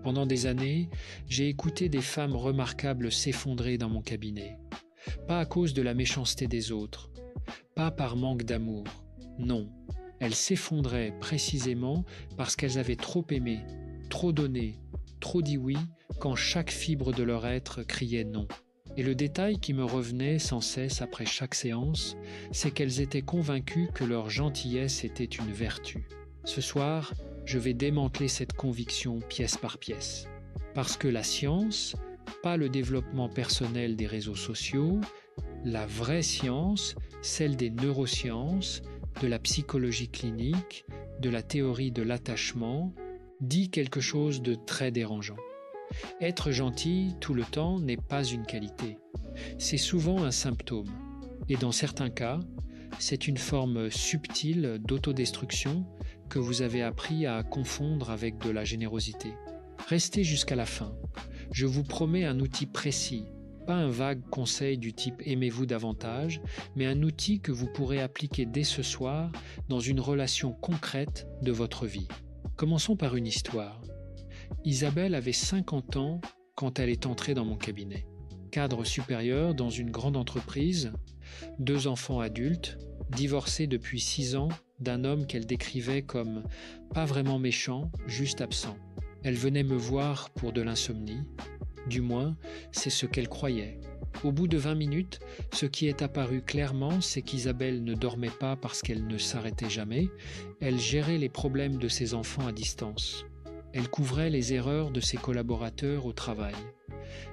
Pendant des années, j'ai écouté des femmes remarquables s'effondrer dans mon cabinet. Pas à cause de la méchanceté des autres, pas par manque d'amour. Non, elles s'effondraient précisément parce qu'elles avaient trop aimé, trop donné, trop dit oui quand chaque fibre de leur être criait non. Et le détail qui me revenait sans cesse après chaque séance, c'est qu'elles étaient convaincues que leur gentillesse était une vertu. Ce soir, je vais démanteler cette conviction pièce par pièce. Parce que la science, pas le développement personnel des réseaux sociaux, la vraie science, celle des neurosciences, de la psychologie clinique, de la théorie de l'attachement, dit quelque chose de très dérangeant. Être gentil tout le temps n'est pas une qualité. C'est souvent un symptôme. Et dans certains cas, c'est une forme subtile d'autodestruction que vous avez appris à confondre avec de la générosité. Restez jusqu'à la fin. Je vous promets un outil précis, pas un vague conseil du type « aimez-vous davantage », mais un outil que vous pourrez appliquer dès ce soir dans une relation concrète de votre vie. Commençons par une histoire. Isabelle avait 50 ans quand elle est entrée dans mon cabinet. Cadre supérieur dans une grande entreprise, 2 enfants adultes, divorcée depuis 6 ans d'un homme qu'elle décrivait comme pas vraiment méchant, juste absent. Elle venait me voir pour de l'insomnie. Du moins, c'est ce qu'elle croyait. Au bout de 20 minutes, ce qui est apparu clairement, c'est qu'Isabelle ne dormait pas parce qu'elle ne s'arrêtait jamais. Elle gérait les problèmes de ses enfants à distance. Elle couvrait les erreurs de ses collaborateurs au travail.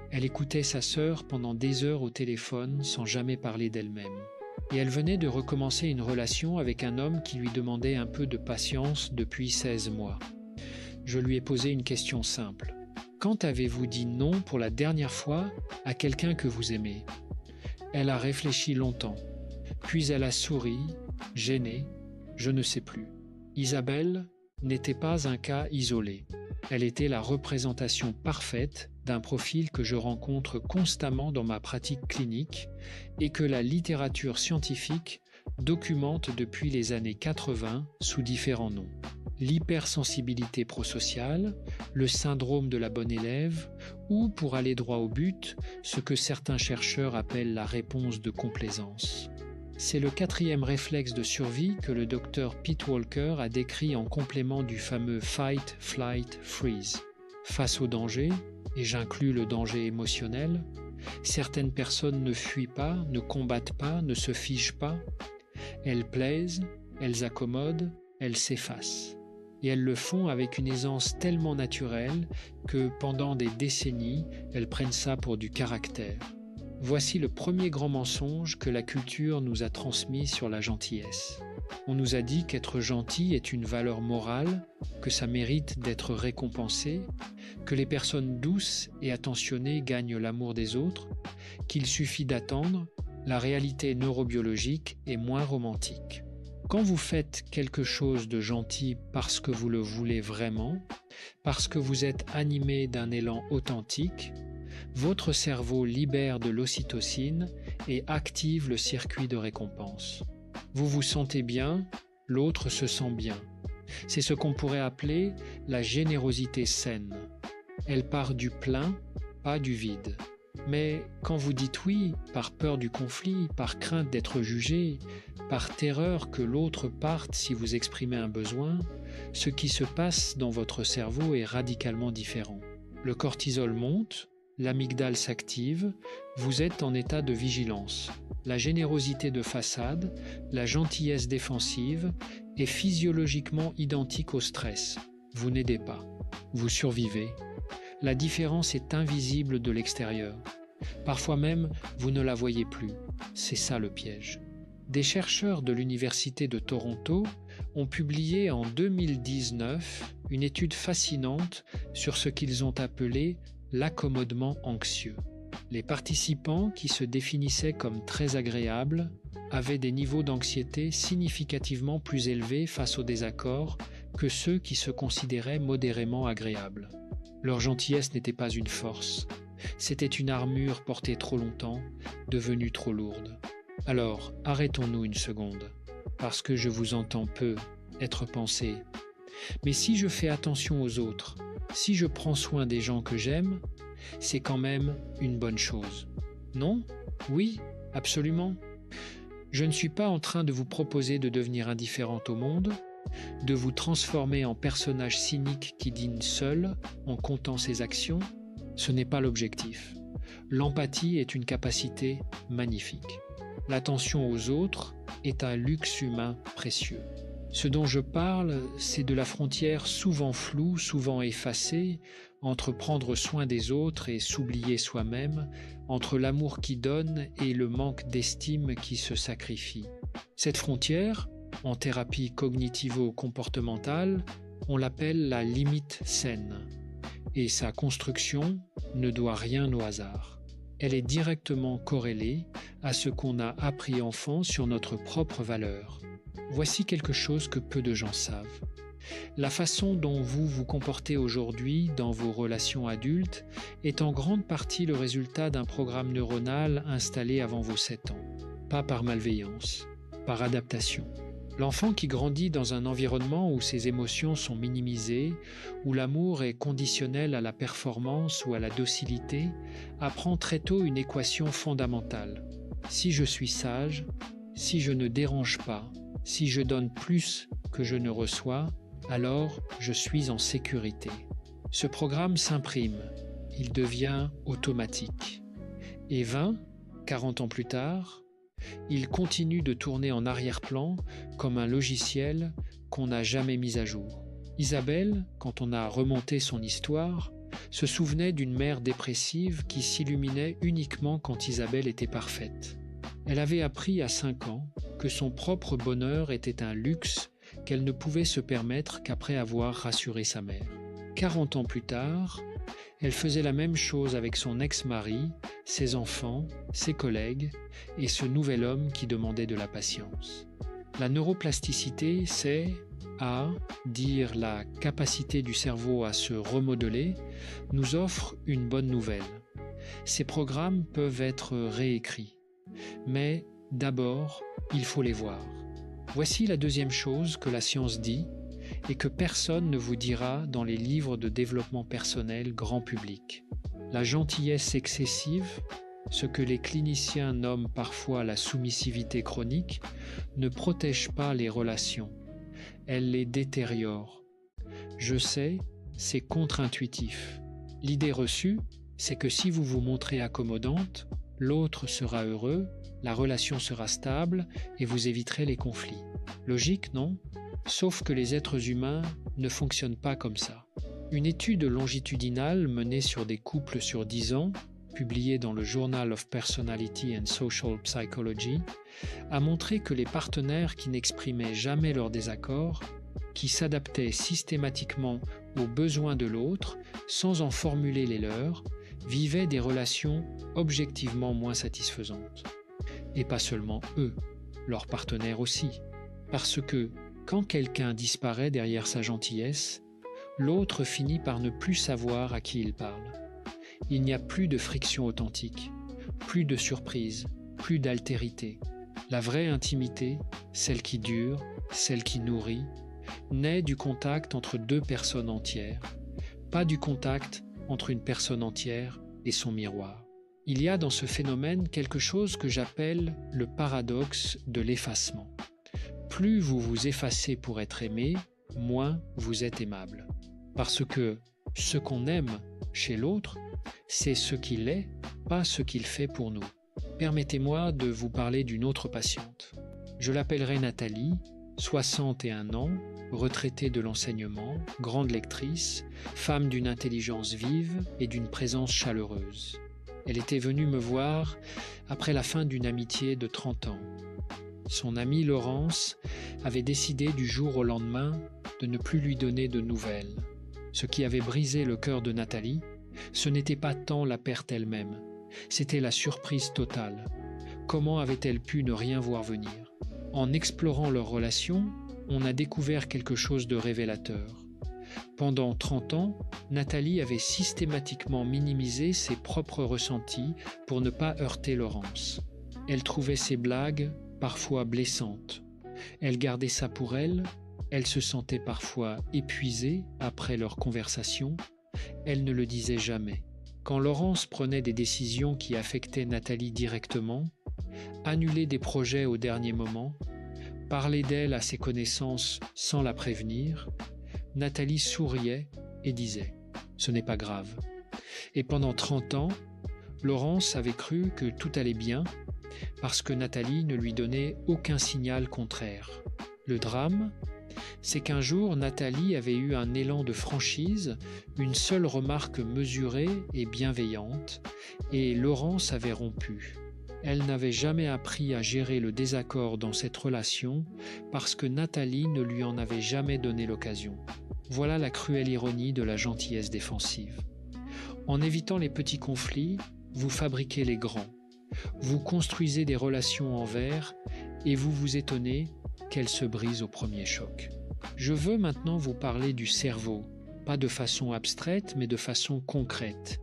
Elle écoutait sa sœur pendant des heures au téléphone sans jamais parler d'elle-même. Et elle venait de recommencer une relation avec un homme qui lui demandait un peu de patience depuis 16 mois. Je lui ai posé une question simple. Quand avez-vous dit non pour la dernière fois à quelqu'un que vous aimez ? Elle a réfléchi longtemps. Puis elle a souri, gênée, je ne sais plus. Isabelle n'était pas un cas isolé. Elle était la représentation parfaite d'un profil que je rencontre constamment dans ma pratique clinique et que la littérature scientifique documente depuis les années 80 sous différents noms. L'hypersensibilité prosociale, le syndrome de la bonne élève ou, pour aller droit au but, ce que certains chercheurs appellent la réponse de complaisance. C'est le 4e réflexe de survie que le docteur Pete Walker a décrit en complément du fameux Fight, Flight, Freeze. Face au danger, et j'inclus le danger émotionnel, certaines personnes ne fuient pas, ne combattent pas, ne se figent pas. Elles plaisent, elles accommodent, elles s'effacent. Et elles le font avec une aisance tellement naturelle que pendant des décennies, elles prennent ça pour du caractère. Voici le premier grand mensonge que la culture nous a transmis sur la gentillesse. On nous a dit qu'être gentil est une valeur morale, que ça mérite d'être récompensé, que les personnes douces et attentionnées gagnent l'amour des autres, qu'il suffit d'attendre, la réalité neurobiologique est moins romantique. Quand vous faites quelque chose de gentil parce que vous le voulez vraiment, parce que vous êtes animé d'un élan authentique, votre cerveau libère de l'ocytocine et active le circuit de récompense. Vous vous sentez bien, l'autre se sent bien. C'est ce qu'on pourrait appeler la générosité saine. Elle part du plein, pas du vide. Mais quand vous dites oui, par peur du conflit, par crainte d'être jugé, par terreur que l'autre parte si vous exprimez un besoin, ce qui se passe dans votre cerveau est radicalement différent. Le cortisol monte, l'amygdale s'active, vous êtes en état de vigilance. La générosité de façade, la gentillesse défensive est physiologiquement identique au stress. Vous n'aidez pas, vous survivez. La différence est invisible de l'extérieur. Parfois même, vous ne la voyez plus. C'est ça le piège. Des chercheurs de l'Université de Toronto ont publié en 2019 une étude fascinante sur ce qu'ils ont appelé l'accommodement anxieux. Les participants, qui se définissaient comme très agréables, avaient des niveaux d'anxiété significativement plus élevés face aux désaccords que ceux qui se considéraient modérément agréables. Leur gentillesse n'était pas une force, c'était une armure portée trop longtemps, devenue trop lourde. Alors, arrêtons-nous une seconde, parce que je vous entends peu être pensé. Mais si je fais attention aux autres, Si je prends soin des gens que j'aime, c'est quand même une bonne chose. Non? Oui, absolument. Je ne suis pas en train de vous proposer de devenir indifférente au monde, de vous transformer en personnage cynique qui dîne seul en comptant ses actions. Ce n'est pas l'objectif. L'empathie est une capacité magnifique. L'attention aux autres est un luxe humain précieux. Ce dont je parle, c'est de la frontière souvent floue, souvent effacée, entre prendre soin des autres et s'oublier soi-même, entre l'amour qui donne et le manque d'estime qui se sacrifie. Cette frontière, en thérapie cognitivo-comportementale, on l'appelle la limite saine, et sa construction ne doit rien au hasard. Elle est directement corrélée à ce qu'on a appris enfant sur notre propre valeur. Voici quelque chose que peu de gens savent. La façon dont vous vous comportez aujourd'hui dans vos relations adultes est en grande partie le résultat d'un programme neuronal installé avant vos 7 ans. Pas par malveillance, par adaptation. L'enfant qui grandit dans un environnement où ses émotions sont minimisées, où l'amour est conditionnel à la performance ou à la docilité, apprend très tôt une équation fondamentale. Si je suis sage, si je ne dérange pas, si je donne plus que je ne reçois, alors je suis en sécurité. Ce programme s'imprime, il devient automatique. Et 20, 40 ans plus tard, il continue de tourner en arrière-plan comme un logiciel qu'on n'a jamais mis à jour. Isabelle, quand on a remonté son histoire, se souvenait d'une mère dépressive qui s'illuminait uniquement quand Isabelle était parfaite. Elle avait appris à 5 ans que son propre bonheur était un luxe qu'elle ne pouvait se permettre qu'après avoir rassuré sa mère. 40 ans plus tard, elle faisait la même chose avec son ex-mari, ses enfants, ses collègues et ce nouvel homme qui demandait de la patience. La neuroplasticité, c'est dire la capacité du cerveau à se remodeler, nous offre une bonne nouvelle. Ces programmes peuvent être réécrits, mais d'abord, il faut les voir. Voici la deuxième chose que la science dit et que personne ne vous dira dans les livres de développement personnel grand public. La gentillesse excessive, ce que les cliniciens nomment parfois la soumissivité chronique, ne protège pas les relations. Elle les détériore. Je sais, c'est contre-intuitif. L'idée reçue, c'est que si vous vous montrez accommodante, l'autre sera heureux, la relation sera stable et vous éviterez les conflits. Logique, non? Sauf que les êtres humains ne fonctionnent pas comme ça. Une étude longitudinale menée sur des couples sur 10 ans, publiée dans le Journal of Personality and Social Psychology, a montré que les partenaires qui n'exprimaient jamais leur désaccord, qui s'adaptaient systématiquement aux besoins de l'autre sans en formuler les leurs, vivaient des relations objectivement moins satisfaisantes. Et pas seulement eux, leurs partenaires aussi. Parce que, quand quelqu'un disparaît derrière sa gentillesse, l'autre finit par ne plus savoir à qui il parle. Il n'y a plus de friction authentique, plus de surprise, plus d'altérité. La vraie intimité, celle qui dure, celle qui nourrit, naît du contact entre deux personnes entières, pas du contact entre une personne entière et son miroir. Il y a dans ce phénomène quelque chose que j'appelle le paradoxe de l'effacement. Plus vous vous effacez pour être aimé, moins vous êtes aimable. Parce que ce qu'on aime chez l'autre, c'est ce qu'il est, pas ce qu'il fait pour nous. Permettez-moi de vous parler d'une autre patiente. Je l'appellerai Nathalie, 61 ans, retraitée de l'enseignement, grande lectrice, femme d'une intelligence vive et d'une présence chaleureuse. Elle était venue me voir après la fin d'une amitié de 30 ans. Son amie Laurence avait décidé du jour au lendemain de ne plus lui donner de nouvelles. Ce qui avait brisé le cœur de Nathalie, ce n'était pas tant la perte elle-même, c'était la surprise totale. Comment avait-elle pu ne rien voir venir? En explorant leur relation, on a découvert quelque chose de révélateur. Pendant 30 ans, Nathalie avait systématiquement minimisé ses propres ressentis pour ne pas heurter Laurence. Elle trouvait ses blagues parfois blessantes. Elle gardait ça pour elle, elle se sentait parfois épuisée après leur conversation, elle ne le disait jamais. Quand Laurence prenait des décisions qui affectaient Nathalie directement, annulait des projets au dernier moment, parlait d'elle à ses connaissances sans la prévenir, Nathalie souriait et disait « Ce n'est pas grave ». Et pendant 30 ans, Laurence avait cru que tout allait bien parce que Nathalie ne lui donnait aucun signal contraire. Le drame, c'est qu'un jour, Nathalie avait eu un élan de franchise, une seule remarque mesurée et bienveillante, et Laurence avait rompu. Elle n'avait jamais appris à gérer le désaccord dans cette relation parce que Nathalie ne lui en avait jamais donné l'occasion. Voilà la cruelle ironie de la gentillesse défensive. En évitant les petits conflits, vous fabriquez les grands. Vous construisez des relations en verre et vous vous étonnez qu'elles se brisent au premier choc. Je veux maintenant vous parler du cerveau, pas de façon abstraite mais de façon concrète,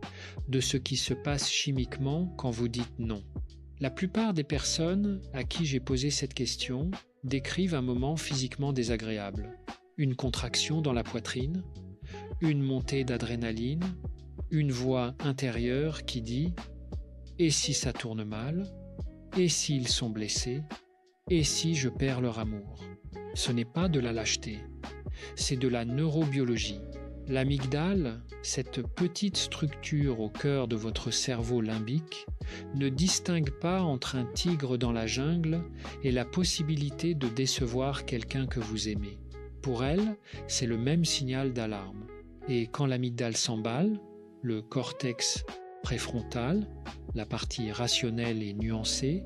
de ce qui se passe chimiquement quand vous dites non. La plupart des personnes à qui j'ai posé cette question décrivent un moment physiquement désagréable. Une contraction dans la poitrine, une montée d'adrénaline, une voix intérieure qui dit « Et si ça tourne mal ? Et s'ils sont blessés ? Et si je perds leur amour ?» Ce n'est pas de la lâcheté, c'est de la neurobiologie. L'amygdale, cette petite structure au cœur de votre cerveau limbique, ne distingue pas entre un tigre dans la jungle et la possibilité de décevoir quelqu'un que vous aimez. Pour elle, c'est le même signal d'alarme. Et quand l'amygdale s'emballe, le cortex préfrontal, la partie rationnelle et nuancée,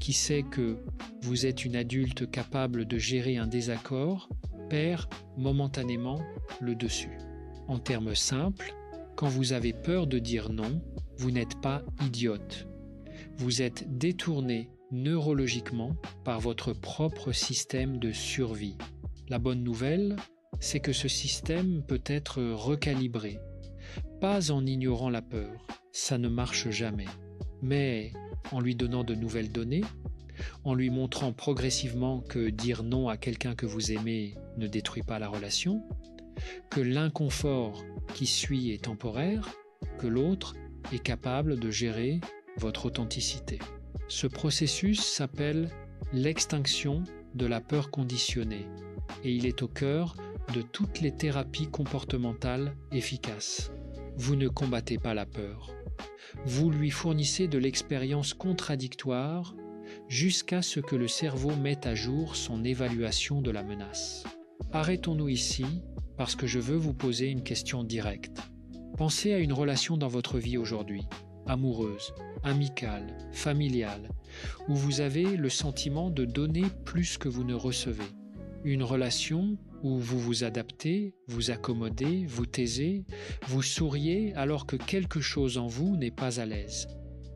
qui sait que vous êtes une adulte capable de gérer un désaccord, perd momentanément le dessus. En termes simples, quand vous avez peur de dire non, vous n'êtes pas idiote. Vous êtes détourné neurologiquement par votre propre système de survie. La bonne nouvelle, c'est que ce système peut être recalibré. Pas en ignorant la peur, ça ne marche jamais, mais en lui donnant de nouvelles données, en lui montrant progressivement que dire non à quelqu'un que vous aimez ne détruit pas la relation, que l'inconfort qui suit est temporaire, que l'autre est capable de gérer votre authenticité. Ce processus s'appelle l'extinction de la peur conditionnée et il est au cœur de toutes les thérapies comportementales efficaces. Vous ne combattez pas la peur. Vous lui fournissez de l'expérience contradictoire jusqu'à ce que le cerveau mette à jour son évaluation de la menace. Arrêtons-nous ici parce que je veux vous poser une question directe. Pensez à une relation dans votre vie aujourd'hui, amoureuse, amicale, familiale, où vous avez le sentiment de donner plus que vous ne recevez. Une relation où vous vous adaptez, vous accommodez, vous taisez, vous souriez alors que quelque chose en vous n'est pas à l'aise.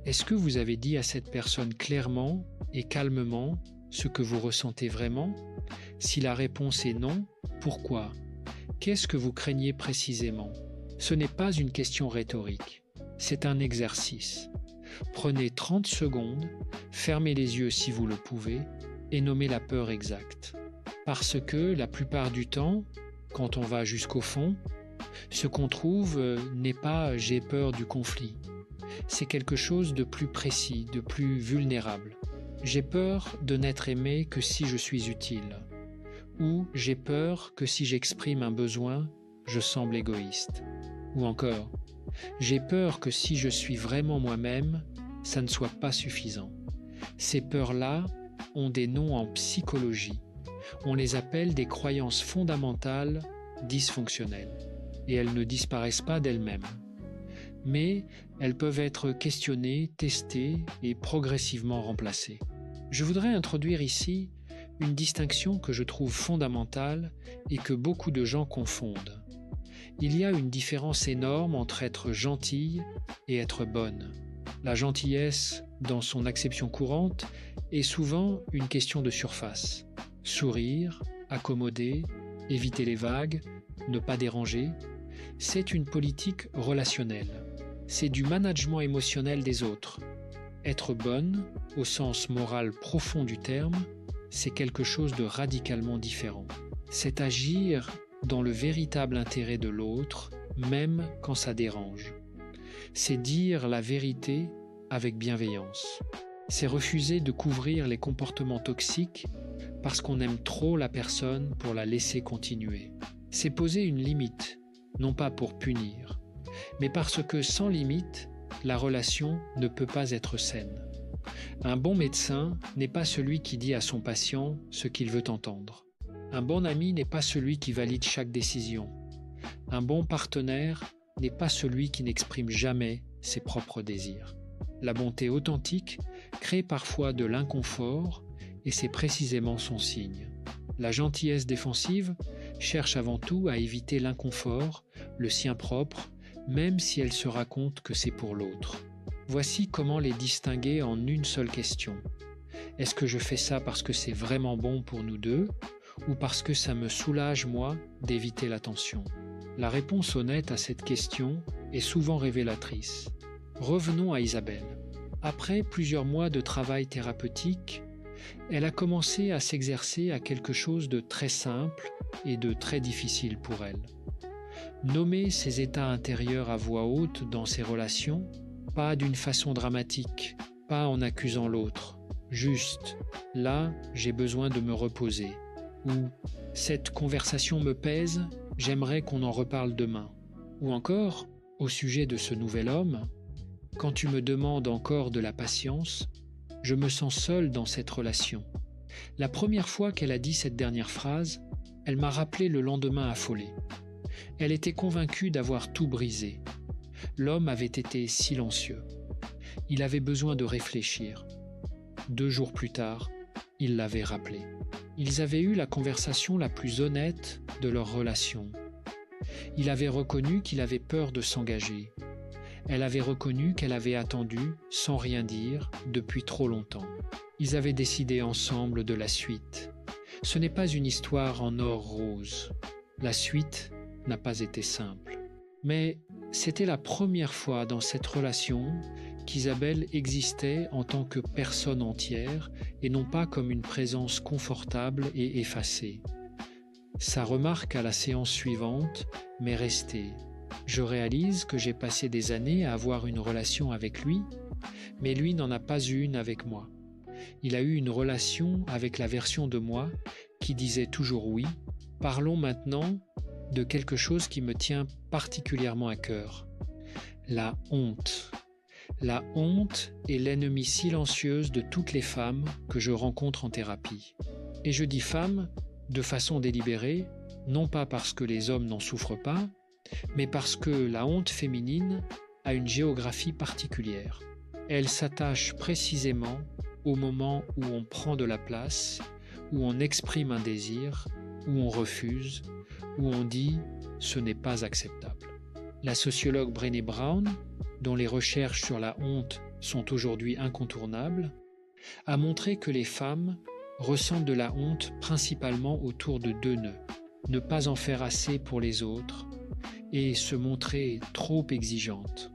Est-ce que vous avez dit à cette personne clairement et calmement ce que vous ressentez vraiment? Si la réponse est non, pourquoi? Qu'est-ce que vous craignez précisément? Ce n'est pas une question rhétorique, c'est un exercice. Prenez 30 secondes, fermez les yeux si vous le pouvez et nommez la peur exacte. Parce que la plupart du temps, quand on va jusqu'au fond, ce qu'on trouve n'est pas « j'ai peur du conflit ». C'est quelque chose de plus précis, de plus vulnérable. J'ai peur de n'être aimé que si je suis utile. Ou j'ai peur que si j'exprime un besoin, je semble égoïste. Ou encore, j'ai peur que si je suis vraiment moi-même, ça ne soit pas suffisant. Ces peurs-là ont des noms en psychologie. On les appelle des croyances fondamentales dysfonctionnelles. Et elles ne disparaissent pas d'elles-mêmes. Mais elles peuvent être questionnées, testées et progressivement remplacées. Je voudrais introduire ici une distinction que je trouve fondamentale et que beaucoup de gens confondent. Il y a une différence énorme entre être gentille et être bonne. La gentillesse, dans son acception courante, est souvent une question de surface. Sourire, accommoder, éviter les vagues, ne pas déranger, c'est une politique relationnelle. C'est du management émotionnel des autres. Être bonne, au sens moral profond du terme, c'est quelque chose de radicalement différent. C'est agir dans le véritable intérêt de l'autre même quand ça dérange. C'est dire la vérité avec bienveillance. C'est refuser de couvrir les comportements toxiques parce qu'on aime trop la personne pour la laisser continuer. C'est poser une limite, non pas pour punir, mais parce que sans limite, la relation ne peut pas être saine. Un bon médecin n'est pas celui qui dit à son patient ce qu'il veut entendre. Un bon ami n'est pas celui qui valide chaque décision. Un bon partenaire n'est pas celui qui n'exprime jamais ses propres désirs. La bonté authentique crée parfois de l'inconfort et c'est précisément son signe. La gentillesse défensive cherche avant tout à éviter l'inconfort, le sien propre, même si elle se raconte que c'est pour l'autre. Voici comment les distinguer en une seule question. Est-ce que je fais ça parce que c'est vraiment bon pour nous deux ou parce que ça me soulage, moi, d'éviter la tension? La réponse honnête à cette question est souvent révélatrice. Revenons à Isabelle. Après plusieurs mois de travail thérapeutique, elle a commencé à s'exercer à quelque chose de très simple et de très difficile pour elle. Nommer ses états intérieurs à voix haute dans ses relations, pas d'une façon dramatique, pas en accusant l'autre, juste « là, j'ai besoin de me reposer » ou « cette conversation me pèse, j'aimerais qu'on en reparle demain » ou encore, au sujet de ce nouvel homme, « quand tu me demandes encore de la patience, je me sens seule dans cette relation ». La première fois qu'elle a dit cette dernière phrase, elle m'a rappelé le lendemain affolé. Elle était convaincue d'avoir tout brisé. L'homme avait été silencieux. Il avait besoin de réfléchir. 2 jours plus tard, il l'avait rappelé. Ils avaient eu la conversation la plus honnête de leur relation. Il avait reconnu qu'il avait peur de s'engager. Elle avait reconnu qu'elle avait attendu, sans rien dire, depuis trop longtemps. Ils avaient décidé ensemble de la suite. Ce n'est pas une histoire en or rose. La suite n'a pas été simple. Mais c'était la première fois dans cette relation qu'Isabelle existait en tant que personne entière et non pas comme une présence confortable et effacée. Sa remarque à la séance suivante m'est restée. Je réalise que j'ai passé des années à avoir une relation avec lui, mais lui n'en a pas eu une avec moi. Il a eu une relation avec la version de moi qui disait toujours oui. Parlons maintenant de quelque chose qui me tient particulièrement à cœur. La honte. La honte est l'ennemie silencieuse de toutes les femmes que je rencontre en thérapie. Et je dis femmes de façon délibérée, non pas parce que les hommes n'en souffrent pas, mais parce que la honte féminine a une géographie particulière. Elle s'attache précisément au moment où on prend de la place, où on exprime un désir, où on refuse, où on dit « ce n'est pas acceptable ». La sociologue Brené Brown, dont les recherches sur la honte sont aujourd'hui incontournables, a montré que les femmes ressentent de la honte principalement autour de 2 nœuds. Ne pas en faire assez pour les autres et se montrer trop exigeante.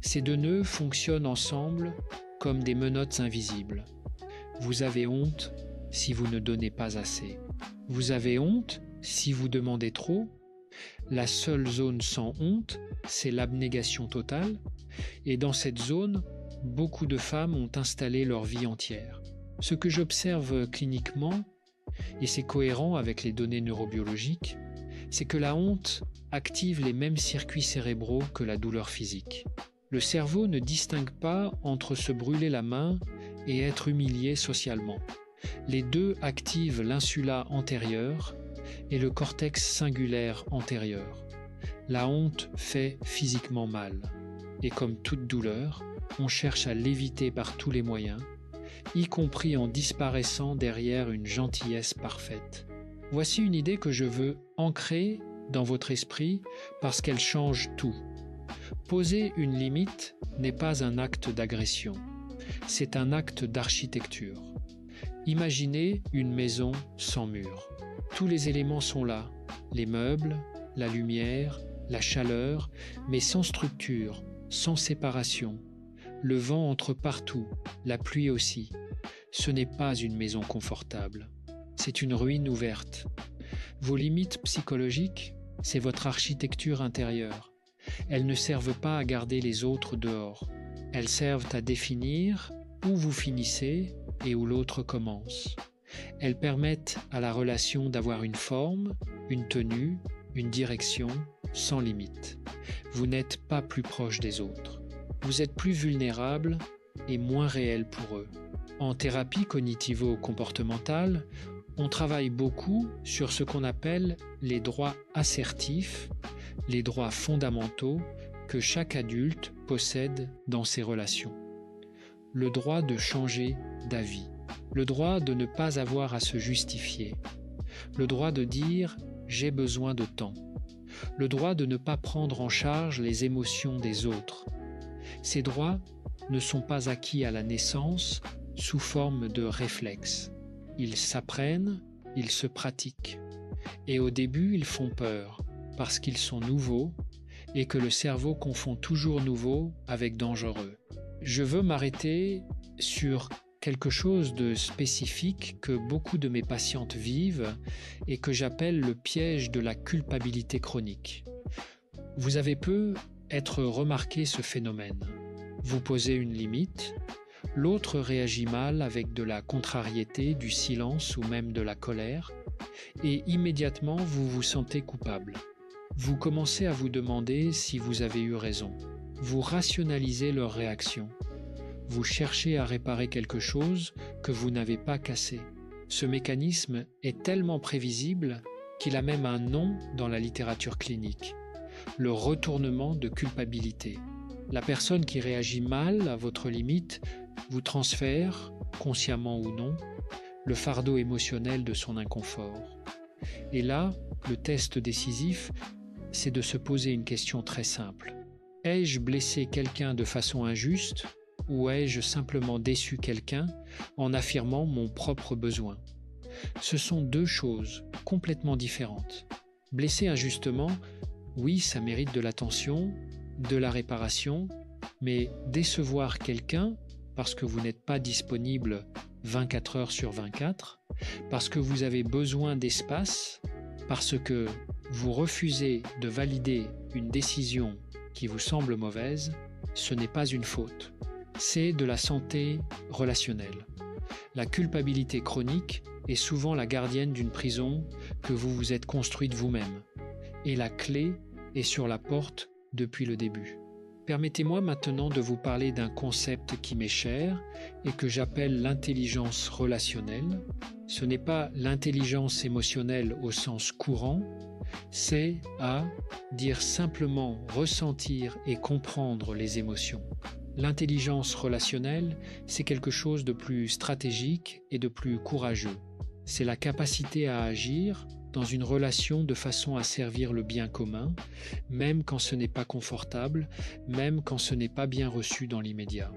Ces 2 nœuds fonctionnent ensemble comme des menottes invisibles. Vous avez honte si vous ne donnez pas assez. Vous avez honte si vous demandez trop. La seule zone sans honte, c'est l'abnégation totale. Et dans cette zone, beaucoup de femmes ont installé leur vie entière. Ce que j'observe cliniquement, et c'est cohérent avec les données neurobiologiques, c'est que la honte active les mêmes circuits cérébraux que la douleur physique. Le cerveau ne distingue pas entre se brûler la main et être humilié socialement. Les deux activent l'insula antérieure et le cortex singulaire antérieur. La honte fait physiquement mal. Et comme toute douleur, on cherche à l'éviter par tous les moyens, y compris en disparaissant derrière une gentillesse parfaite. Voici une idée que je veux ancrer dans votre esprit parce qu'elle change tout. Poser une limite n'est pas un acte d'agression, c'est un acte d'architecture. Imaginez une maison sans murs. Tous les éléments sont là, les meubles, la lumière, la chaleur, mais sans structure, sans séparation. Le vent entre partout, la pluie aussi. Ce n'est pas une maison confortable, c'est une ruine ouverte. Vos limites psychologiques, c'est votre architecture intérieure. Elles ne servent pas à garder les autres dehors. Elles servent à définir où vous finissez et où l'autre commence. Elles permettent à la relation d'avoir une forme, une tenue, une direction, sans limite. Vous n'êtes pas plus proche des autres. Vous êtes plus vulnérable et moins réel pour eux. En thérapie cognitivo-comportementale, on travaille beaucoup sur ce qu'on appelle les droits assertifs, les droits fondamentaux que chaque adulte possède dans ses relations. Le droit de changer d'avis, le droit de ne pas avoir à se justifier, le droit de dire « j'ai besoin de temps », le droit de ne pas prendre en charge les émotions des autres. Ces droits ne sont pas acquis à la naissance sous forme de réflexes. Ils s'apprennent, ils se pratiquent. Et au début, ils font peur, parce qu'ils sont nouveaux et que le cerveau confond toujours nouveau avec dangereux. Je veux m'arrêter sur quelque chose de spécifique que beaucoup de mes patientes vivent et que j'appelle le piège de la culpabilité chronique. Vous avez peut-être remarqué ce phénomène. Vous posez une limite, l'autre réagit mal avec de la contrariété, du silence ou même de la colère, et immédiatement vous vous sentez coupable. Vous commencez à vous demander si vous avez eu raison. Vous rationalisez leur réaction. Vous cherchez à réparer quelque chose que vous n'avez pas cassé. Ce mécanisme est tellement prévisible qu'il a même un nom dans la littérature clinique, le retournement de culpabilité. La personne qui réagit mal à votre limite vous transfère, consciemment ou non, le fardeau émotionnel de son inconfort. Et là, le test décisif, c'est de se poser une question très simple. Ai-je blessé quelqu'un de façon injuste ou ai-je simplement déçu quelqu'un en affirmant mon propre besoin? Ce sont deux choses complètement différentes. Blesser injustement, oui, ça mérite de l'attention, de la réparation, mais décevoir quelqu'un parce que vous n'êtes pas disponible 24 heures sur 24, parce que vous avez besoin d'espace, parce que vous refusez de valider une décision qui vous semble mauvaise, ce n'est pas une faute. C'est de la santé relationnelle. La culpabilité chronique est souvent la gardienne d'une prison que vous vous êtes construite vous-même. Et la clé est sur la porte depuis le début. Permettez-moi maintenant de vous parler d'un concept qui m'est cher et que j'appelle l'intelligence relationnelle. Ce n'est pas l'intelligence émotionnelle au sens courant, c'est à dire simplement ressentir et comprendre les émotions. L'intelligence relationnelle, c'est quelque chose de plus stratégique et de plus courageux. C'est la capacité à agir dans une relation de façon à servir le bien commun, même quand ce n'est pas confortable, même quand ce n'est pas bien reçu dans l'immédiat.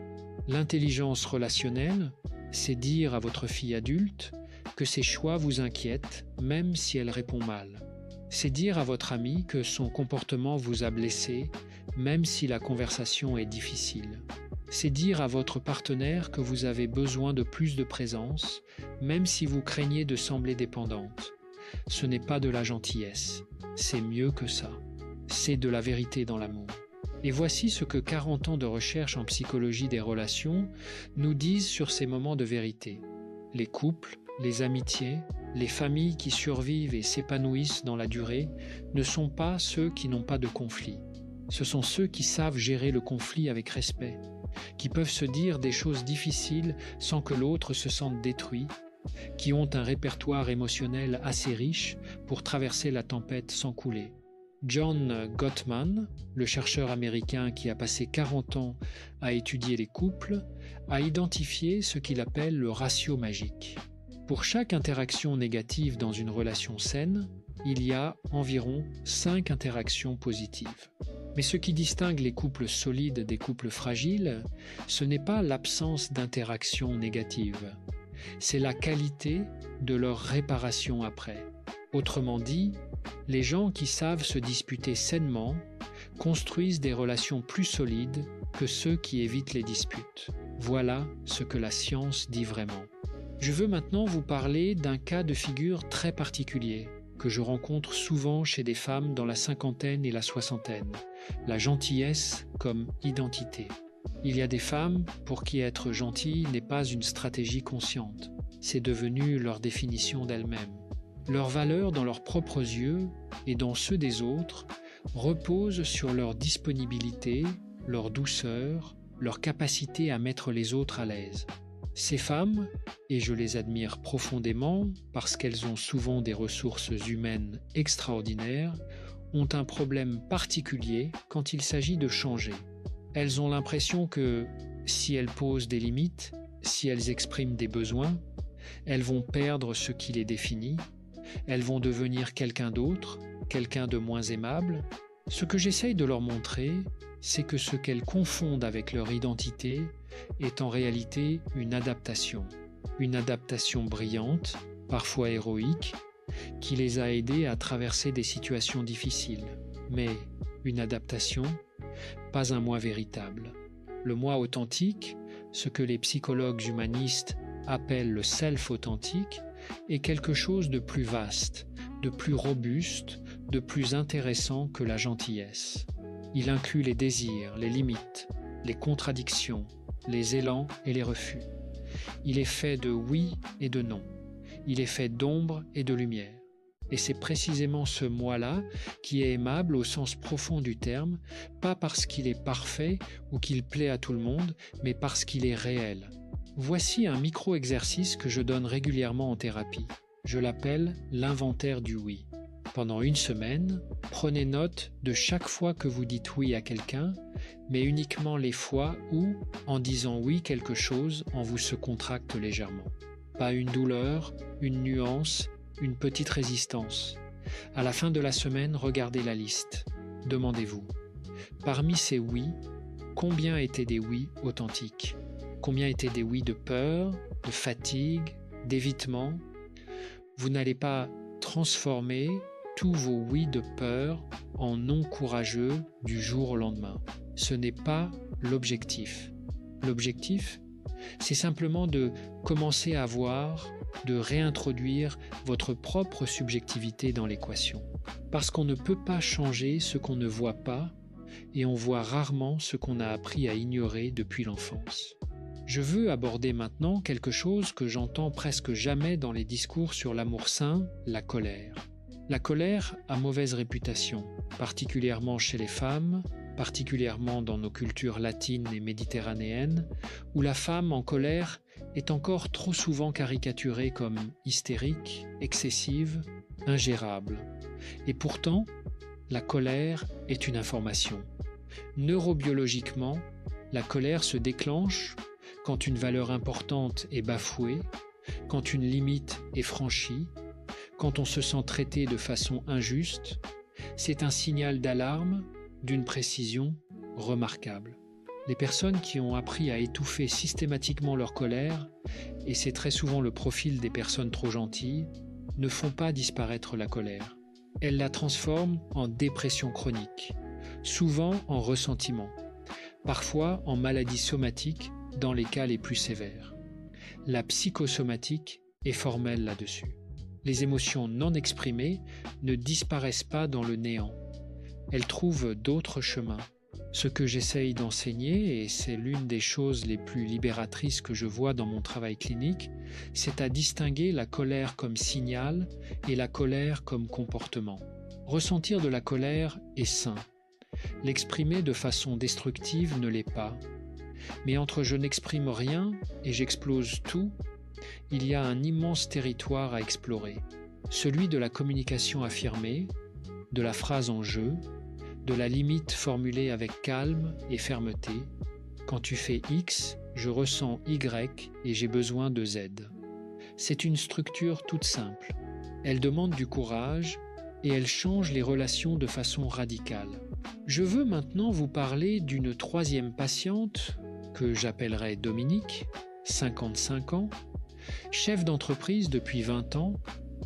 L'intelligence relationnelle, c'est dire à votre fille adulte que ses choix vous inquiètent, même si elle répond mal. C'est dire à votre ami que son comportement vous a blessé, même si la conversation est difficile. C'est dire à votre partenaire que vous avez besoin de plus de présence, même si vous craignez de sembler dépendante. Ce n'est pas de la gentillesse, c'est mieux que ça. C'est de la vérité dans l'amour. Et voici ce que 40 ans de recherche en psychologie des relations nous disent sur ces moments de vérité. Les couples, les amitiés, les familles qui survivent et s'épanouissent dans la durée ne sont pas ceux qui n'ont pas de conflit. Ce sont ceux qui savent gérer le conflit avec respect, qui peuvent se dire des choses difficiles sans que l'autre se sente détruit, qui ont un répertoire émotionnel assez riche pour traverser la tempête sans couler. John Gottman, le chercheur américain qui a passé 40 ans à étudier les couples, a identifié ce qu'il appelle le ratio magique. Pour chaque interaction négative dans une relation saine, il y a environ 5 interactions positives. Mais ce qui distingue les couples solides des couples fragiles, ce n'est pas l'absence d'interactions négatives, c'est la qualité de leur réparation après. Autrement dit, les gens qui savent se disputer sainement construisent des relations plus solides que ceux qui évitent les disputes. Voilà ce que la science dit vraiment. Je veux maintenant vous parler d'un cas de figure très particulier que je rencontre souvent chez des femmes dans la cinquantaine et la soixantaine, la gentillesse comme identité. Il y a des femmes pour qui être gentille n'est pas une stratégie consciente, c'est devenu leur définition d'elles-mêmes. Leur valeur dans leurs propres yeux et dans ceux des autres repose sur leur disponibilité, leur douceur, leur capacité à mettre les autres à l'aise. Ces femmes, et je les admire profondément parce qu'elles ont souvent des ressources humaines extraordinaires, ont un problème particulier quand il s'agit de changer. Elles ont l'impression que si elles posent des limites, si elles expriment des besoins, elles vont perdre ce qui les définit, elles vont devenir quelqu'un d'autre, quelqu'un de moins aimable. Ce que j'essaye de leur montrer, c'est que ce qu'elles confondent avec leur identité est en réalité une adaptation brillante, parfois héroïque, qui les a aidées à traverser des situations difficiles. Mais une adaptation, pas un moi véritable. Le moi authentique, ce que les psychologues humanistes appellent le self authentique, est quelque chose de plus vaste, de plus robuste, de plus intéressant que la gentillesse. Il inclut les désirs, les limites, les contradictions, les élans et les refus. Il est fait de oui et de non. Il est fait d'ombre et de lumière. Et c'est précisément ce moi-là qui est aimable au sens profond du terme, pas parce qu'il est parfait ou qu'il plaît à tout le monde, mais parce qu'il est réel. Voici un micro-exercice que je donne régulièrement en thérapie. Je l'appelle l'inventaire du oui. Pendant une semaine, prenez note de chaque fois que vous dites oui à quelqu'un, mais uniquement les fois où, en disant oui quelque chose, en vous se contracte légèrement. Pas une douleur, une nuance, une petite résistance. À la fin de la semaine, regardez la liste. Demandez-vous, parmi ces oui, combien étaient des oui authentiques? Combien étaient des oui de peur, de fatigue, d'évitement? Vous n'allez pas transformer tous vos oui de peur en non courageux du jour au lendemain. Ce n'est pas l'objectif. L'objectif, c'est simplement de commencer à voir, de réintroduire votre propre subjectivité dans l'équation. Parce qu'on ne peut pas changer ce qu'on ne voit pas et on voit rarement ce qu'on a appris à ignorer depuis l'enfance. Je veux aborder maintenant quelque chose que j'entends presque jamais dans les discours sur l'amour sain, la colère. La colère a mauvaise réputation, particulièrement chez les femmes, particulièrement dans nos cultures latines et méditerranéennes, où la femme en colère est encore trop souvent caricaturée comme hystérique, excessive, ingérable. Et pourtant, la colère est une information. Neurobiologiquement, la colère se déclenche quand une valeur importante est bafouée, quand une limite est franchie, quand on se sent traité de façon injuste. C'est un signal d'alarme d'une précision remarquable. Les personnes qui ont appris à étouffer systématiquement leur colère, et c'est très souvent le profil des personnes trop gentilles, ne font pas disparaître la colère. Elles la transforment en dépression chronique, souvent en ressentiment, parfois en maladie somatique dans les cas les plus sévères. La psychosomatique est formelle là-dessus. Les émotions non exprimées ne disparaissent pas dans le néant. Elles trouvent d'autres chemins. Ce que j'essaye d'enseigner, et c'est l'une des choses les plus libératrices que je vois dans mon travail clinique, c'est à distinguer la colère comme signal et la colère comme comportement. Ressentir de la colère est sain. L'exprimer de façon destructive ne l'est pas. Mais entre je n'exprime rien et j'explose tout, il y a un immense territoire à explorer. Celui de la communication affirmée, de la phrase en jeu, de la limite formulée avec calme et fermeté. Quand tu fais X, je ressens Y et j'ai besoin de Z. C'est une structure toute simple. Elle demande du courage et elle change les relations de façon radicale. Je veux maintenant vous parler d'une troisième patiente que j'appellerai Dominique, 55 ans, chef d'entreprise depuis 20 ans,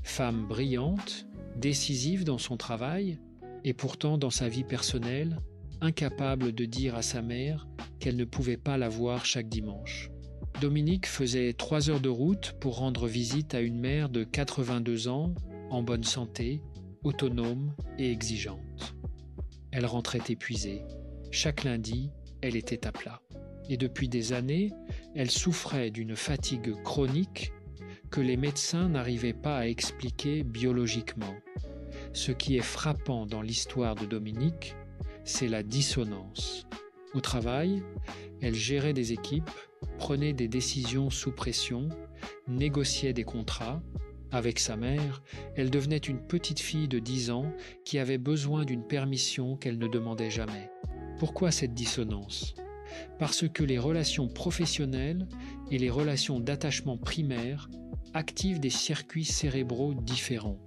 femme brillante, décisive dans son travail et pourtant dans sa vie personnelle, incapable de dire à sa mère qu'elle ne pouvait pas la voir chaque dimanche. Dominique faisait 3 heures de route pour rendre visite à une mère de 82 ans, en bonne santé, autonome et exigeante. Elle rentrait épuisée. Chaque lundi, elle était à plat. Et depuis des années, elle souffrait d'une fatigue chronique que les médecins n'arrivaient pas à expliquer biologiquement. Ce qui est frappant dans l'histoire de Dominique, c'est la dissonance. Au travail, elle gérait des équipes, prenait des décisions sous pression, négociait des contrats. Avec sa mère, elle devenait une petite fille de 10 ans qui avait besoin d'une permission qu'elle ne demandait jamais. Pourquoi cette dissonance ? Parce que les relations professionnelles et les relations d'attachement primaire activent des circuits cérébraux différents.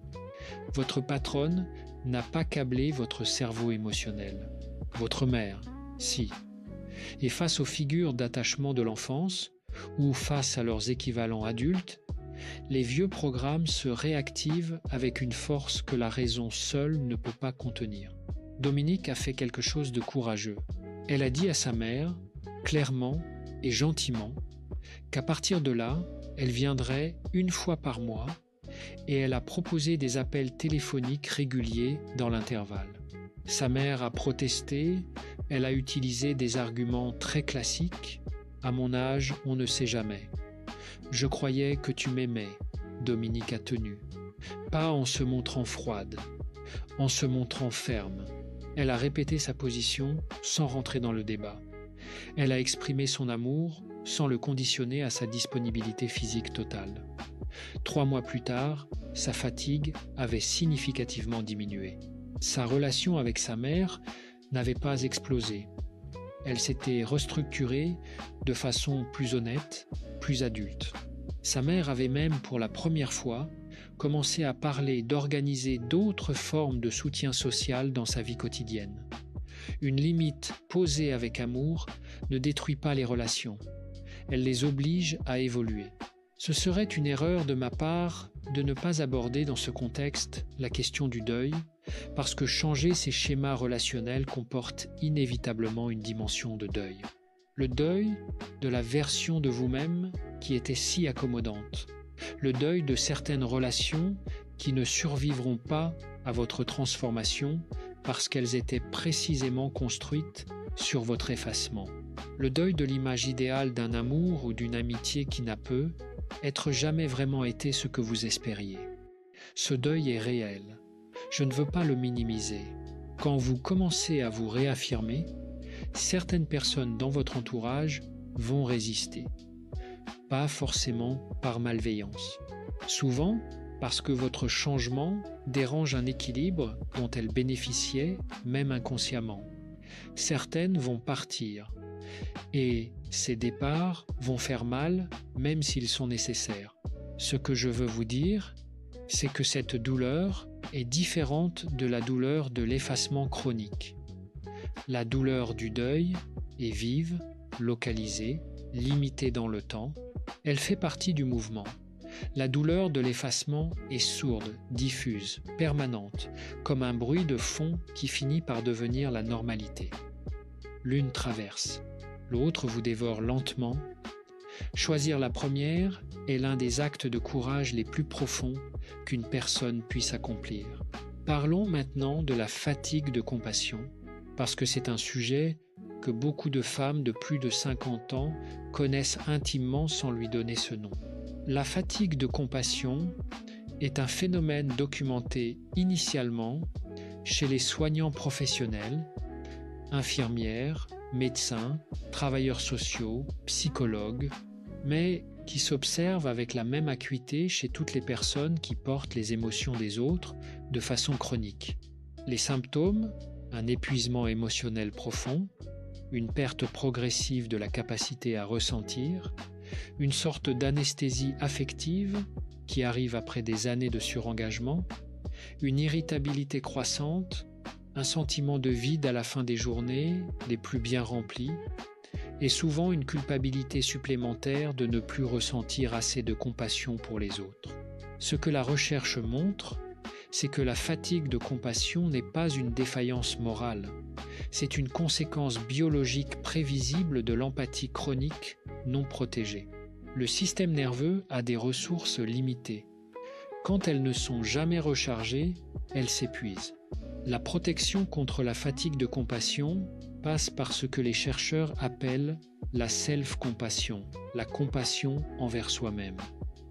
Votre patronne n'a pas câblé votre cerveau émotionnel. Votre mère, si. Et face aux figures d'attachement de l'enfance, ou face à leurs équivalents adultes, les vieux programmes se réactivent avec une force que la raison seule ne peut pas contenir. Dominique a fait quelque chose de courageux. Elle a dit à sa mère, clairement et gentiment, qu'à partir de là, elle viendrait une fois par mois et elle a proposé des appels téléphoniques réguliers dans l'intervalle. Sa mère a protesté, elle a utilisé des arguments très classiques. « À mon âge, on ne sait jamais. » « Je croyais que tu m'aimais, » Dominique a tenu. Pas en se montrant froide, en se montrant ferme. Elle a répété sa position sans rentrer dans le débat. Elle a exprimé son amour sans le conditionner à sa disponibilité physique totale. 3 mois plus tard, sa fatigue avait significativement diminué. Sa relation avec sa mère n'avait pas explosé. Elle s'était restructurée de façon plus honnête, plus adulte. Sa mère avait même, pour la première fois, commencé à parler d'organiser d'autres formes de soutien social dans sa vie quotidienne. Une limite posée avec amour ne détruit pas les relations. Elle les oblige à évoluer. Ce serait une erreur de ma part de ne pas aborder dans ce contexte la question du deuil, parce que changer ces schémas relationnels comporte inévitablement une dimension de deuil. Le deuil de la version de vous-même qui était si accommodante. Le deuil de certaines relations qui ne survivront pas à votre transformation parce qu'elles étaient précisément construites sur votre effacement. Le deuil de l'image idéale d'un amour ou d'une amitié qui n'a peut être jamais vraiment été ce que vous espériez. Ce deuil est réel. Je ne veux pas le minimiser. Quand vous commencez à vous réaffirmer, certaines personnes dans votre entourage vont résister. Pas forcément par malveillance. Souvent parce que votre changement dérange un équilibre dont elles bénéficiaient, même inconsciemment. Certaines vont partir et ces départs vont faire mal même s'ils sont nécessaires. Ce que je veux vous dire, c'est que cette douleur est différente de la douleur de l'effacement chronique. La douleur du deuil est vive, localisée, limitée dans le temps. Elle fait partie du mouvement. La douleur de l'effacement est sourde, diffuse, permanente, comme un bruit de fond qui finit par devenir la normalité. L'une traverse, l'autre vous dévore lentement. Choisir la première est l'un des actes de courage les plus profonds qu'une personne puisse accomplir. Parlons maintenant de la fatigue de compassion, parce que c'est un sujet que beaucoup de femmes de plus de 50 ans connaissent intimement sans lui donner ce nom. La fatigue de compassion est un phénomène documenté initialement chez les soignants professionnels, infirmières, médecins, travailleurs sociaux, psychologues, mais qui s'observe avec la même acuité chez toutes les personnes qui portent les émotions des autres de façon chronique. Les symptômes, un épuisement émotionnel profond, une perte progressive de la capacité à ressentir, une sorte d'anesthésie affective qui arrive après des années de surengagement, une irritabilité croissante, un sentiment de vide à la fin des journées les plus bien remplies, et souvent une culpabilité supplémentaire de ne plus ressentir assez de compassion pour les autres. Ce que la recherche montre, c'est que la fatigue de compassion n'est pas une défaillance morale, c'est une conséquence biologique prévisible de l'empathie chronique non protégée. Le système nerveux a des ressources limitées. Quand elles ne sont jamais rechargées, elles s'épuisent. La protection contre la fatigue de compassion passe par ce que les chercheurs appellent la self-compassion, la compassion envers soi-même.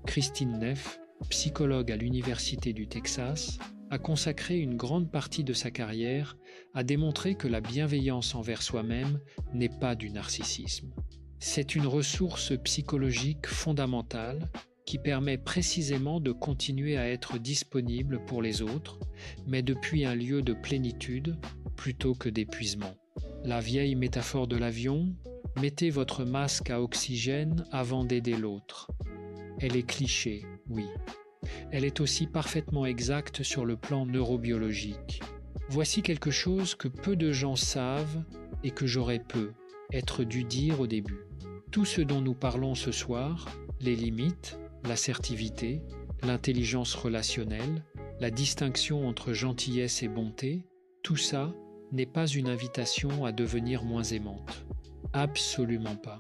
Christine Neff, psychologue à l'Université du Texas, a consacré une grande partie de sa carrière à démontrer que la bienveillance envers soi-même n'est pas du narcissisme. C'est une ressource psychologique fondamentale qui permet précisément de continuer à être disponible pour les autres, mais depuis un lieu de plénitude plutôt que d'épuisement. La vieille métaphore de l'avion, mettez votre masque à oxygène avant d'aider l'autre. Elle est cliché, oui. Elle est aussi parfaitement exacte sur le plan neurobiologique. Voici quelque chose que peu de gens savent et que j'aurais peu être dû dire au début. Tout ce dont nous parlons ce soir, les limites, l'assertivité, l'intelligence relationnelle, la distinction entre gentillesse et bonté, tout ça n'est pas une invitation à devenir moins aimante. Absolument pas.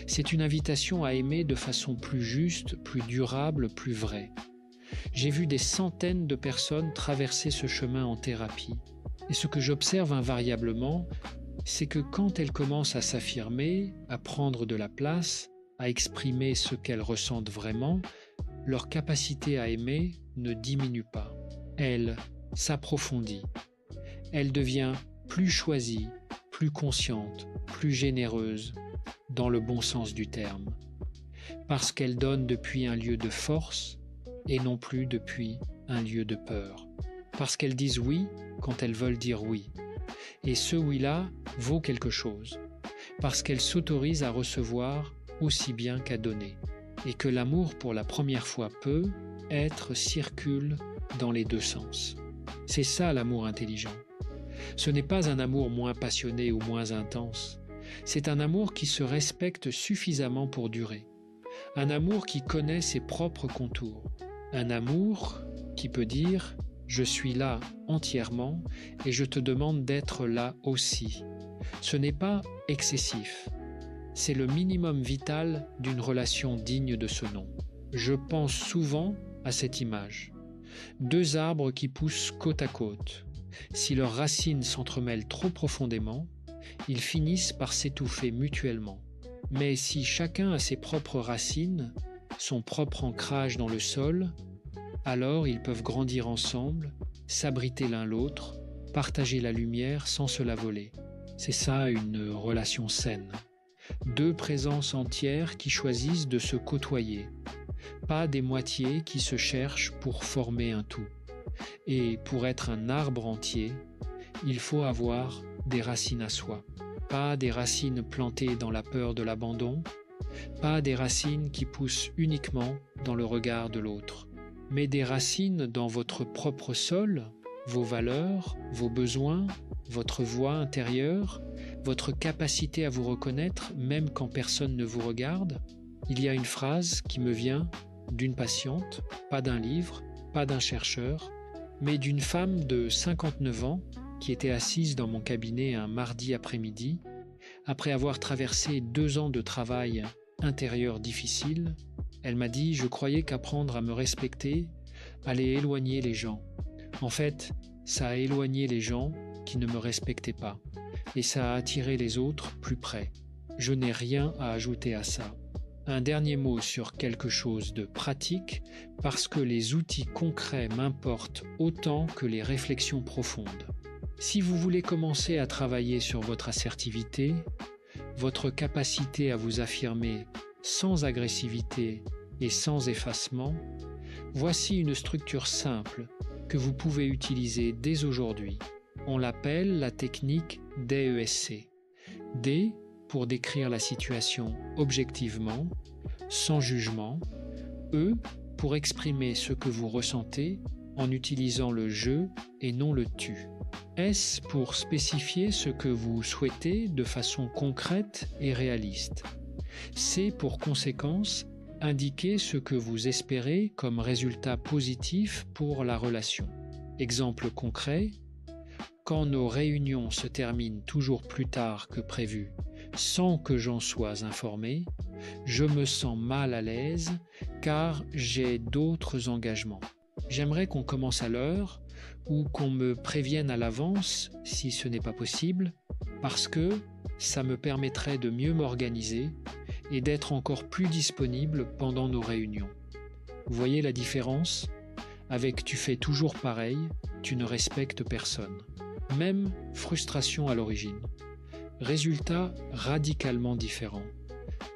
C'est une invitation à aimer de façon plus juste, plus durable, plus vraie. J'ai vu des centaines de personnes traverser ce chemin en thérapie. Et ce que j'observe invariablement, c'est que quand elles commencent à s'affirmer, à prendre de la place, à exprimer ce qu'elles ressentent vraiment, leur capacité à aimer ne diminue pas. Elle s'approfondit. Elle devient plus choisie, plus consciente, plus généreuse, dans le bon sens du terme. Parce qu'elle donne depuis un lieu de force et non plus depuis un lieu de peur. Parce qu'elles disent oui quand elles veulent dire oui. Et ce oui-là vaut quelque chose. Parce qu'elles s'autorisent à recevoir aussi bien qu'à donner, et que l'amour pour la première fois peut être circule dans les deux sens. C'est ça l'amour intelligent. Ce n'est pas un amour moins passionné ou moins intense, c'est un amour qui se respecte suffisamment pour durer, un amour qui connaît ses propres contours, un amour qui peut dire « je suis là entièrement et je te demande d'être là aussi ». Ce n'est pas excessif. C'est le minimum vital d'une relation digne de ce nom. Je pense souvent à cette image. Deux arbres qui poussent côte à côte. Si leurs racines s'entremêlent trop profondément, ils finissent par s'étouffer mutuellement. Mais si chacun a ses propres racines, son propre ancrage dans le sol, alors ils peuvent grandir ensemble, s'abriter l'un l'autre, partager la lumière sans se la voler. C'est ça une relation saine. Deux présences entières qui choisissent de se côtoyer, pas des moitiés qui se cherchent pour former un tout. Et pour être un arbre entier, il faut avoir des racines à soi, pas des racines plantées dans la peur de l'abandon, pas des racines qui poussent uniquement dans le regard de l'autre, mais des racines dans votre propre sol, vos valeurs, vos besoins, votre voix intérieure, votre capacité à vous reconnaître même quand personne ne vous regarde. Il y a une phrase qui me vient d'une patiente, pas d'un livre, pas d'un chercheur, mais d'une femme de 59 ans qui était assise dans mon cabinet un mardi après-midi, après avoir traversé 2 ans de travail intérieur difficile. Elle m'a dit « Je croyais qu'apprendre à me respecter allait éloigner les gens. En fait, ça a éloigné les gens qui ne me respectaient pas. Et ça a attiré les autres plus près. Je n'ai rien à ajouter à ça. » Un dernier mot sur quelque chose de pratique, parce que les outils concrets m'importent autant que les réflexions profondes. Si vous voulez commencer à travailler sur votre assertivité, votre capacité à vous affirmer sans agressivité et sans effacement, voici une structure simple que vous pouvez utiliser dès aujourd'hui. On l'appelle la technique DESC. D pour décrire la situation objectivement, sans jugement. E pour exprimer ce que vous ressentez en utilisant le « je » et non le « tu ». S pour spécifier ce que vous souhaitez de façon concrète et réaliste. C pour conséquence, indiquer ce que vous espérez comme résultat positif pour la relation. Exemple concret, quand nos réunions se terminent toujours plus tard que prévu, sans que j'en sois informé, je me sens mal à l'aise car j'ai d'autres engagements. J'aimerais qu'on commence à l'heure ou qu'on me prévienne à l'avance si ce n'est pas possible, parce que ça me permettrait de mieux m'organiser et d'être encore plus disponible pendant nos réunions. Vous voyez la différence? Avec tu fais toujours pareil, tu ne respectes personne. Même frustration à l'origine. Résultat radicalement différent.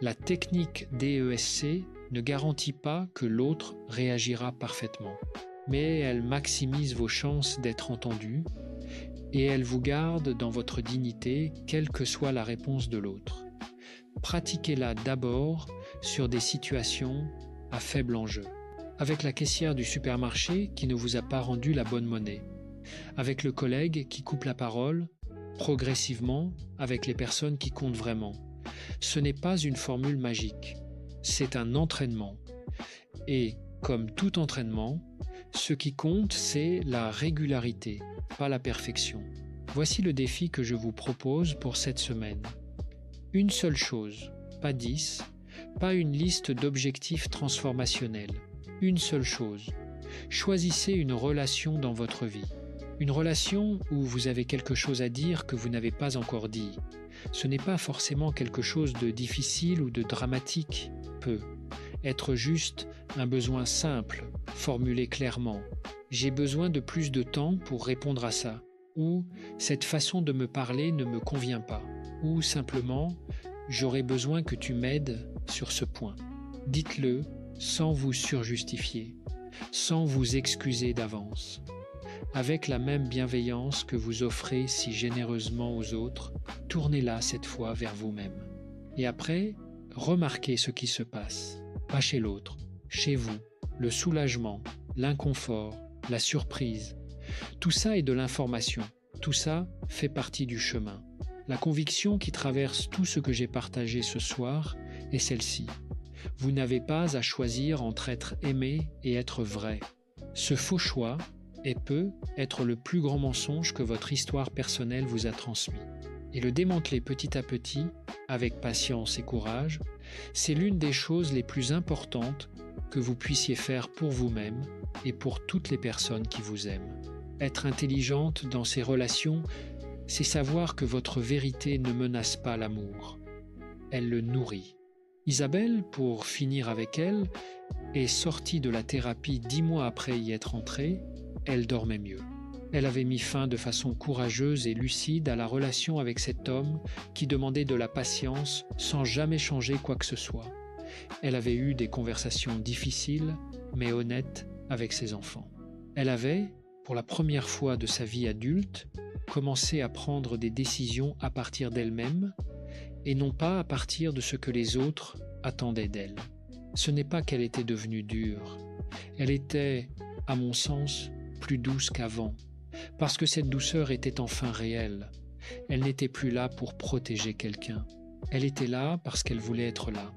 La technique DESC ne garantit pas que l'autre réagira parfaitement, mais elle maximise vos chances d'être entendu et elle vous garde dans votre dignité quelle que soit la réponse de l'autre. Pratiquez-la d'abord sur des situations à faible enjeu. Avec la caissière du supermarché qui ne vous a pas rendu la bonne monnaie. Avec le collègue qui coupe la parole, progressivement avec les personnes qui comptent vraiment. Ce n'est pas une formule magique, c'est un entraînement. Et comme tout entraînement, ce qui compte, c'est la régularité, pas la perfection. Voici le défi que je vous propose pour cette semaine. Une seule chose, pas 10, pas une liste d'objectifs transformationnels. Une seule chose. Choisissez une relation dans votre vie. Une relation où vous avez quelque chose à dire que vous n'avez pas encore dit. Ce n'est pas forcément quelque chose de difficile ou de dramatique, peut être juste un besoin simple, formulé clairement. J'ai besoin de plus de temps pour répondre à ça. Ou cette façon de me parler ne me convient pas. Ou simplement, j'aurais besoin que tu m'aides sur ce point. Dites-le sans vous surjustifier, sans vous excuser d'avance. Avec la même bienveillance que vous offrez si généreusement aux autres, tournez-la cette fois vers vous-même. Et après, remarquez ce qui se passe, pas chez l'autre, chez vous, le soulagement, l'inconfort, la surprise. Tout ça est de l'information, tout ça fait partie du chemin. La conviction qui traverse tout ce que j'ai partagé ce soir est celle-ci. Vous n'avez pas à choisir entre être aimé et être vrai. Ce faux choix peut être le plus grand mensonge que votre histoire personnelle vous a transmis. Et le démanteler petit à petit, avec patience et courage, c'est l'une des choses les plus importantes que vous puissiez faire pour vous-même et pour toutes les personnes qui vous aiment. Être intelligente dans ces relations, c'est savoir que votre vérité ne menace pas l'amour. Elle le nourrit. Isabelle, pour finir avec elle, est sortie de la thérapie 10 mois après y être entrée. Elle dormait mieux. Elle avait mis fin de façon courageuse et lucide à la relation avec cet homme qui demandait de la patience sans jamais changer quoi que ce soit. Elle avait eu des conversations difficiles, mais honnêtes avec ses enfants. Elle avait, pour la première fois de sa vie adulte, commencé à prendre des décisions à partir d'elle-même et non pas à partir de ce que les autres attendaient d'elle. Ce n'est pas qu'elle était devenue dure. Elle était, à mon sens, plus douce qu'avant, parce que cette douceur était enfin réelle. Elle n'était plus là pour protéger quelqu'un. Elle était là parce qu'elle voulait être là.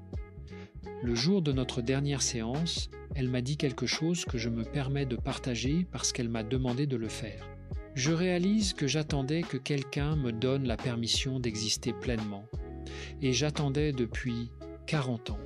Le jour de notre dernière séance, elle m'a dit quelque chose que je me permets de partager parce qu'elle m'a demandé de le faire. Je réalise que j'attendais que quelqu'un me donne la permission d'exister pleinement. Et j'attendais depuis 40 ans.